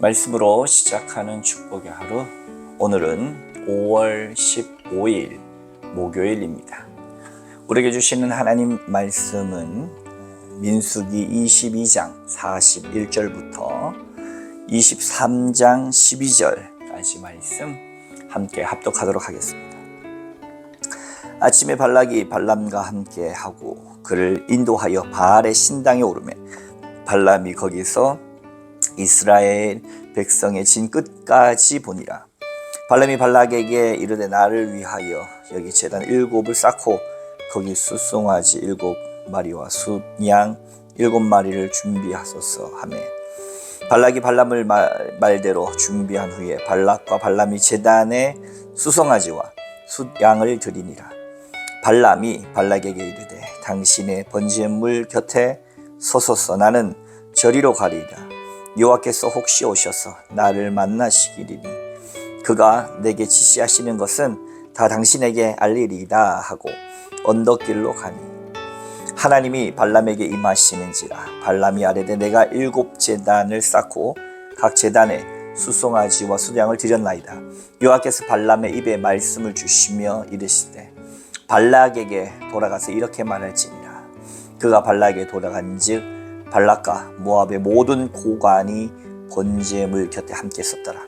말씀으로 시작하는 축복의 하루, 오늘은 5월 15일 목요일입니다. 우리에게 주시는 하나님 말씀은 민수기 22장 41절부터 23장 12절까지 말씀 함께 합독하도록 하겠습니다. 아침에 발락이 발람과 함께 하고 그를 인도하여 바알의 신당에 오르매 발람이 거기서 이스라엘 백성의 진 끝까지 보니라. 발람이 발락에게 이르되 나를 위하여 여기 제단 7을 쌓고 거기 숫송아지 7마리와 숫양 7마리를 준비하소서 하매 발락이 발람을 말대로 준비한 후에 발락과 발람이 제단에 숫송아지와 숫양을 드리니라. 발람이 발락에게 이르되 당신의 번제물 곁에 서소서. 나는 저리로 가리이다. 여호와께서 혹시 오셔서 나를 만나시기리니 그가 내게 지시하시는 것은 다 당신에게 알리리이다 하고 언덕길로 가니 하나님이 발람에게 임하시는지라. 발람이 아뢰되 내가 7제단을 쌓고 각 제단에 숫송아지와 숫양을 드렸나이다. 여호와께서 발람의 입에 말씀을 주시며 이르시되 발락에게 돌아가서 이렇게 말할지니라. 그가 발락에게 돌아간즉 발락과 모압의 모든 고관이 번제물 곁에 함께 섰더라.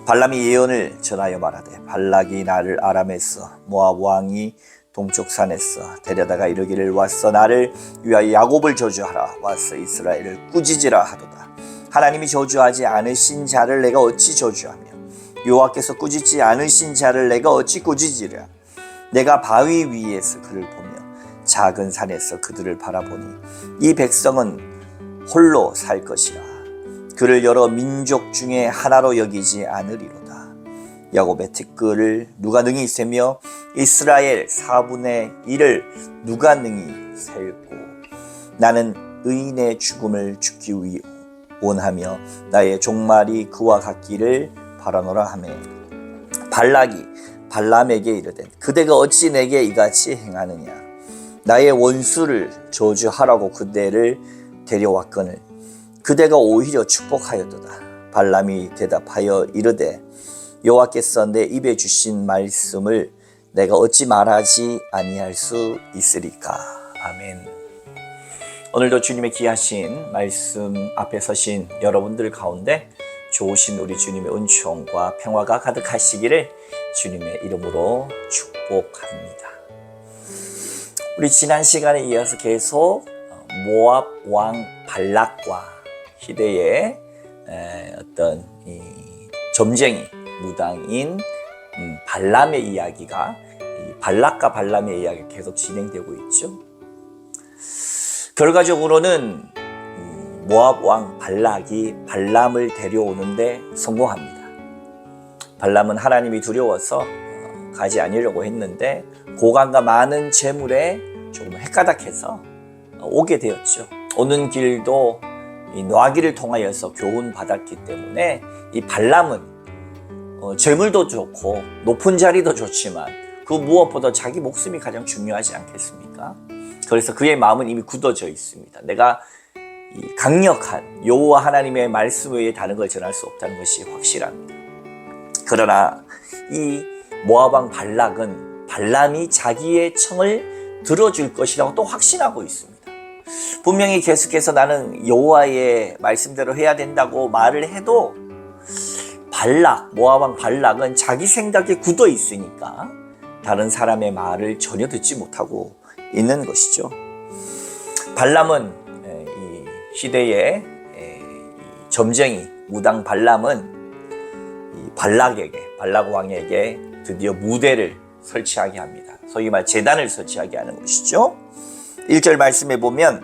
발람이 예언을 전하여 말하되 발락이 나를 아람에서 모압 왕이 동쪽 산에서 데려다가 이르기를 와서 나를 위하여 야곱을 저주하라. 와서 이스라엘을 꾸짖으라 하도다. 하나님이 저주하지 않으신 자를 내가 어찌 저주하며 여호와께서 꾸짖지 않으신 자를 내가 어찌 꾸짖으랴. 내가 바위 위에서 그를 보며 작은 산에서 그들을 바라보니 이 백성은 홀로 살 것이라. 그를 여러 민족 중에 하나로 여기지 않으리로다. 야곱의 티끌을 누가 능히 세며 이스라엘 4분의 1을 누가 능히 셀고 나는 의인의 죽음을 죽기 위해 원하며 나의 종말이 그와 같기를 바라노라 하매 발락이 발람에게 이르되 그대가 어찌 내게 이같이 행하느냐. 나의 원수를 저주하라고 그대를 데려왔거늘 그대가 오히려 축복하였도다. 발람이 대답하여 이르되 여호와께서 내 입에 주신 말씀을 내가 어찌 말하지 아니할 수 있으리까. 아멘. 오늘도 주님의 귀하신 말씀 앞에 서신 여러분들 가운데 좋으신 우리 주님의 은총과 평화가 가득하시기를 주님의 이름으로 축복합니다. 우리 지난 시간에 이어서 계속 모압 왕 발락과 시대의 어떤 이 점쟁이 무당인 발람의 이야기가 발락과 발람의 이야기가 계속 진행되고 있죠. 결과적으로는 모압 왕 발락이 발람을 데려오는데 성공합니다. 발람은 하나님이 두려워서 가지 않으려고 했는데 고관과 많은 재물에 조금 헷가닥해서 오게 되었죠. 오는 길도 이 노하기를 통하여서 교훈받았기 때문에 이 발람은 재물도 좋고 높은 자리도 좋지만 그 무엇보다 자기 목숨이 가장 중요하지 않겠습니까? 그래서 그의 마음은 이미 굳어져 있습니다. 내가 이 강력한 여호와 하나님의 말씀 외에 다른 걸 전할 수 없다는 것이 확실합니다. 그러나 이 모압 왕 발락은 발람이 자기의 청을 들어줄 것이라고 또 확신하고 있습니다. 분명히 계속해서 나는 여호와의 말씀대로 해야 된다고 말을 해도 모압 왕 발락은 자기 생각에 굳어 있으니까 다른 사람의 말을 전혀 듣지 못하고 있는 것이죠. 발람은 이 시대의 점쟁이 무당 발람은 발락 왕에게 드디어 무대를 설치하게 합니다. 소위 말 제단을 설치하게 하는 것이죠. 1절 말씀에 보면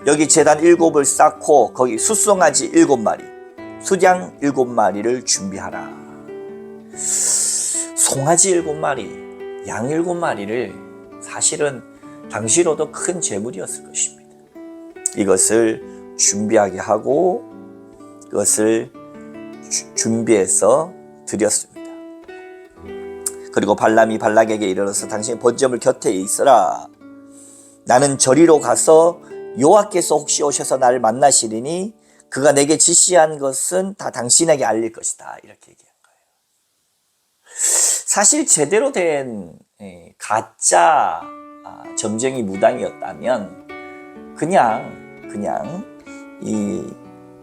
여기 제단 7을 쌓고 거기 숫송아지 7마리, 숫양 7마리를 준비하라. 송아지 7마리, 양 7마리를 사실은 당시로도 큰 재물이었을 것입니다. 이것을 준비하게 하고 그것을 준비해서 드렸습니다. 그리고 발람이 발락에게 이르러서 당신의 번제물 곁에 있으라. 나는 저리로 가서 여호와께서 혹시 오셔서 나를 만나시리니 그가 내게 지시한 것은 다 당신에게 알릴 것이다. 이렇게 얘기한 거예요. 사실 제대로 된 가짜 점쟁이 무당이었다면 그냥 이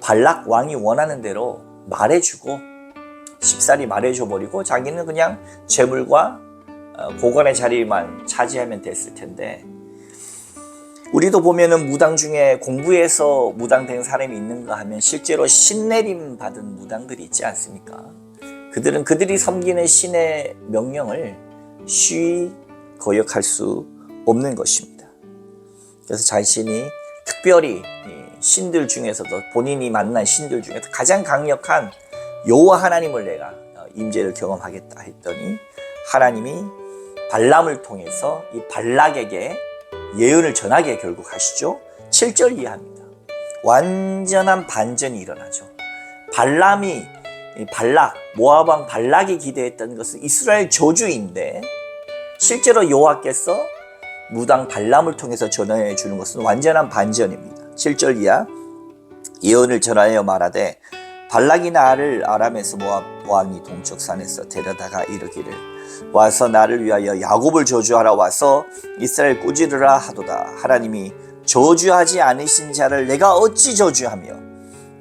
발락 왕이 원하는 대로 말해주고 쉽사리 말해줘버리고 자기는 그냥 재물과 고관의 자리만 차지하면 됐을 텐데, 우리도 보면은 무당 중에 공부해서 무당된 사람이 있는가 하면 실제로 신내림 받은 무당들이 있지 않습니까? 그들은 그들이 섬기는 신의 명령을 쉬이 거역할 수 없는 것입니다. 그래서 자신이 특별히 신들 중에서도, 본인이 만난 신들 중에서 가장 강력한 여호와 하나님을 내가 임재를 경험하겠다 했더니 하나님이 발람을 통해서 이 발락에게 예언을 전하게 결국 하시죠. 7절 이하입니다. 완전한 반전이 일어나죠. 모압 왕 발락이 기대했던 것은 이스라엘 저주인데, 실제로 여호와께서 무당 발람을 통해서 전해 주는 것은 완전한 반전입니다. 7절 이하, 예언을 전하여 말하되 발락이 나를 아람에서 모압 왕이 동쪽산에서 데려다가 이르기를, 와서 나를 위하여 야곱을 저주하라, 와서 이스라엘 꾸지르라 하도다. 하나님이 저주하지 않으신 자를 내가 어찌 저주하며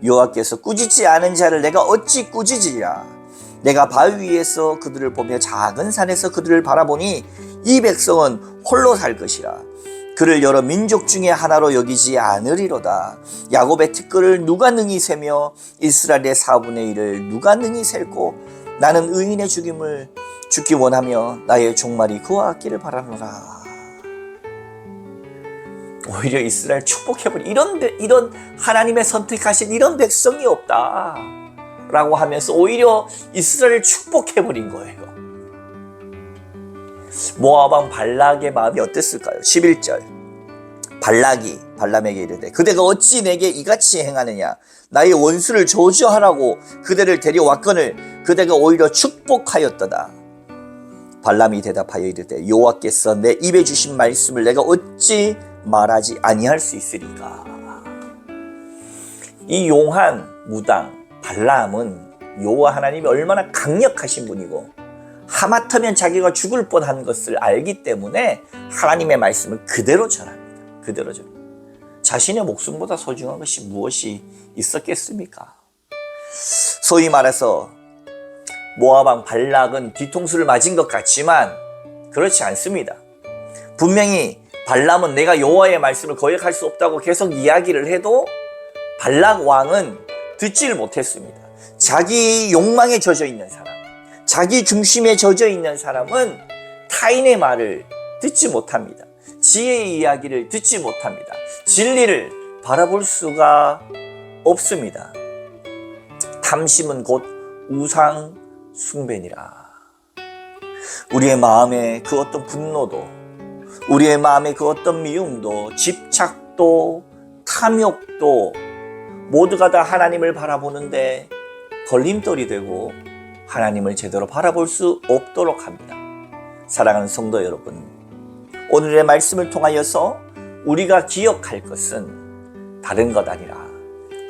여호와께서 꾸짖지 않은 자를 내가 어찌 꾸짖으랴. 내가 바위 위에서 그들을 보며 작은 산에서 그들을 바라보니 이 백성은 홀로 살 것이라. 그를 여러 민족 중에 하나로 여기지 않으리로다. 야곱의 티끌을 누가 능히 세며 이스라엘의 4분의 1을 누가 능히 셀고, 나는 의인의 죽임을 죽기 원하며 나의 종말이 그와 같기를 바라노라. 오히려 이스라엘 축복해버린 이런 하나님의 선택하신 이런 백성이 없다 라고 하면서 오히려 이스라엘을 축복해버린 거예요. 모압 왕 발락의 마음이 어땠을까요? 11절, 발락이 발람에게 이르되 그대가 어찌 내게 이같이 행하느냐. 나의 원수를 저주하라고 그대를 데려왔거늘 그대가 오히려 축복하였도다. 발람이 대답하여 이르되 여호와께서 내 입에 주신 말씀을 내가 어찌 말하지 아니할 수 있으리까. 이 용한 무당 발람은 여호와 하나님이 얼마나 강력하신 분이고 하마터면 자기가 죽을 뻔한 것을 알기 때문에 하나님의 말씀을 그대로 전합니다. 그대로 전합니다. 자신의 목숨보다 소중한 것이 무엇이 있었겠습니까? 소위 말해서 모압 왕 발락은 뒤통수를 맞은 것 같지만 그렇지 않습니다. 분명히 발람은 내가 여호와의 말씀을 거역할 수 없다고 계속 이야기를 해도 발락 왕은 듣지를 못했습니다. 자기 욕망에 젖어 있는 사람, 자기 중심에 젖어 있는 사람은 타인의 말을 듣지 못합니다. 지혜의 이야기를 듣지 못합니다. 진리를 바라볼 수가 없습니다. 탐심은 곧 우상 숭배니라. 우리의 마음에 그 어떤 분노도, 우리의 마음에 그 어떤 미움도, 집착도, 탐욕도 모두가 다 하나님을 바라보는데 걸림돌이 되고 하나님을 제대로 바라볼 수 없도록 합니다. 사랑하는 성도 여러분, 오늘의 말씀을 통하여서 우리가 기억할 것은 다른 것 아니라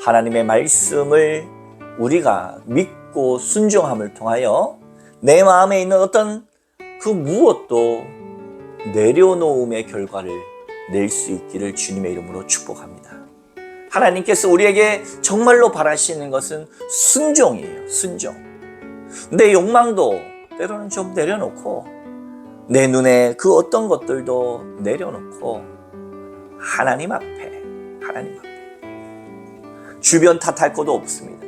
하나님의 말씀을 우리가 믿고 순종함을 통하여 내 마음에 있는 어떤 그 무엇도 내려놓음의 결과를 낼 수 있기를 주님의 이름으로 축복합니다. 하나님께서 우리에게 정말로 바라시는 것은 순종이에요. 순종. 내 욕망도 때로는 좀 내려놓고 내 눈에 그 어떤 것들도 내려놓고 하나님 앞에 주변 탓할 것도 없습니다.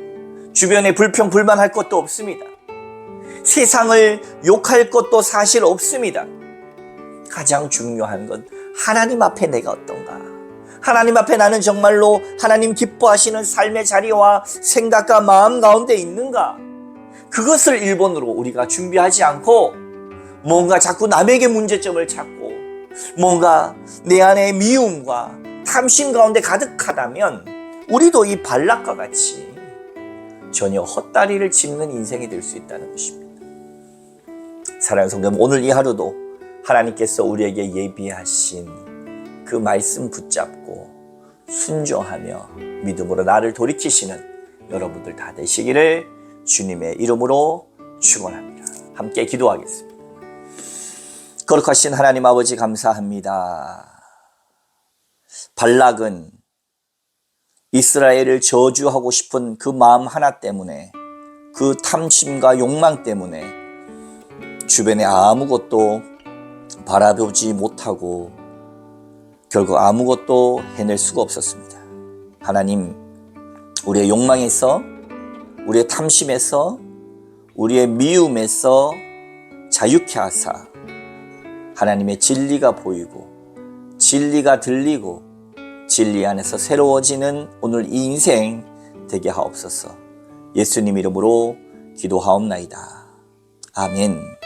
주변에 불평 불만할 것도 없습니다. 세상을 욕할 것도 사실 없습니다. 가장 중요한 건 하나님 앞에 내가 어떤가. 하나님 앞에 나는 정말로 하나님 기뻐하시는 삶의 자리와 생각과 마음 가운데 있는가. 그것을 1번으로 우리가 준비하지 않고 뭔가 자꾸 남에게 문제점을 찾고 뭔가 내 안에 미움과 탐심 가운데 가득하다면 우리도 이 발락과 같이 전혀 헛다리를 짚는 인생이 될 수 있다는 것입니다. 사랑하는 성도 여러분, 오늘 이 하루도 하나님께서 우리에게 예비하신 그 말씀 붙잡고 순종하며 믿음으로 나를 돌이키시는 여러분들 다 되시기를 주님의 이름으로 축원합니다. 함께 기도하겠습니다. 거룩하신 하나님 아버지 감사합니다. 발락은 이스라엘을 저주하고 싶은 그 마음 하나 때문에, 그 탐심과 욕망 때문에 주변에 아무것도 바라보지 못하고 결국 아무것도 해낼 수가 없었습니다. 하나님, 우리의 욕망에서, 우리의 탐심에서, 우리의 미움에서 자유케 하사 하나님의 진리가 보이고 진리가 들리고 진리 안에서 새로워지는 오늘 이 인생 되게 하옵소서. 예수님 이름으로 기도하옵나이다. 아멘.